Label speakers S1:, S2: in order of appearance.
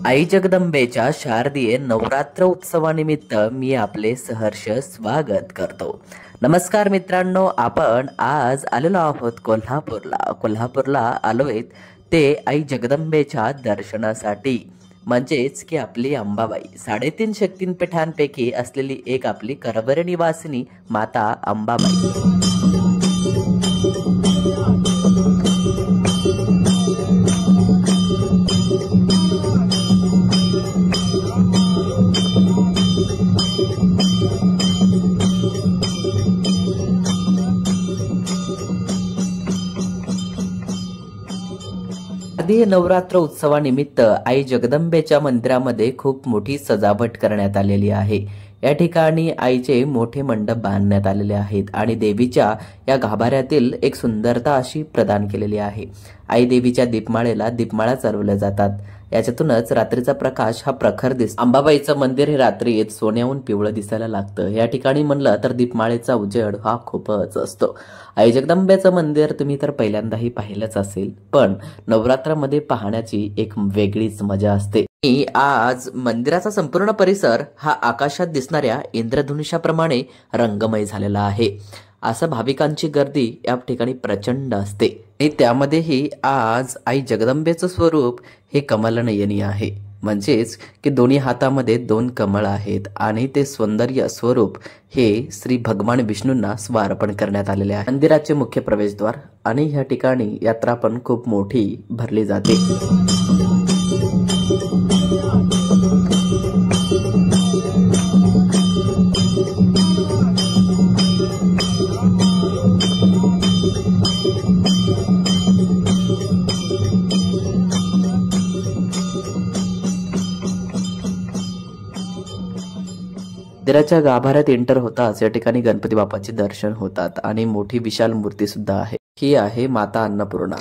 S1: आई जगदंबेच्या शारदीय नवरात्र उत्सवानिमित्त मी आपले सहर्ष स्वागत करतो। नमस्कार मित्रांनो, आपण आज आलेलो आहोत कोल्हापूरला आलोय ते आई जगदंबेच्या दर्शनासाठी। म्हणजेच की आपली अंबाबाई 3.5 शक्तिपीठांपैकी असलेली एक आपली करवरे निवासिनी माता अंबाबाई। शारदीय नवरात्र उत्सवानिमित्त आई जगदंबेच्या मंदिरामध्ये खूप मोठी सजावट करण्यात आलेली आहे। या ठिकाणी आईचे मोठे मंडप बांधण्यात आलेले आहेत आणि देवीच्या या गाभाऱ्यातील एक सुंदरता अशी प्रदान केलेली आहे। आई देवीच्या दीपमाळेला दीपमाळा चालवल्या जातात। याच्यातूनच रात्रीचा प्रकाश हा प्रखर दिसतो। अंबाबाईचं मंदिर हे रात्रीत सोन्याहून पिवळं दिसायला लागतं। या ठिकाणी म्हणलं तर दीपमाळेचा उजेड हा खूपच असतो। आई जगदंबेचं मंदिर तुम्ही तर पहिल्यांदाही पाहिलंच असेल, पण नवरात्रामध्ये पाहण्याची एक वेगळीच मजा असते। आज मंदिराचा संपूर्ण परिसर हा आकाशात दिसणाऱ्या इंद्रधनुष्याप्रमाणे रंगमय झालेला आहे। असं भाविकांची गर्दी या ठिकाणी प्रचंड असते आणि त्यामध्येही आज आई जगदंबेचं स्वरूप हे कमलनयनी आहे। म्हणजेच की दोन्ही हातामध्ये 2 कमळ आहेत आणि ते सौंदर्य स्वरूप हे श्री भगवान विष्णूंना समर्पण करण्यात आलेले आहे। मंदिराचे मुख्य प्रवेशद्वार आणि या ठिकाणी यात्रा पण खूप मोठी भरली जाते। मंदिराच्या गाभाऱ्यात एंटर होताच या ठिकाणी गणपती बाप्पाचे दर्शन होतात आणि मोठी विशाल मूर्ती सुद्धा आहे। ही आहे माता अन्नपूर्णा।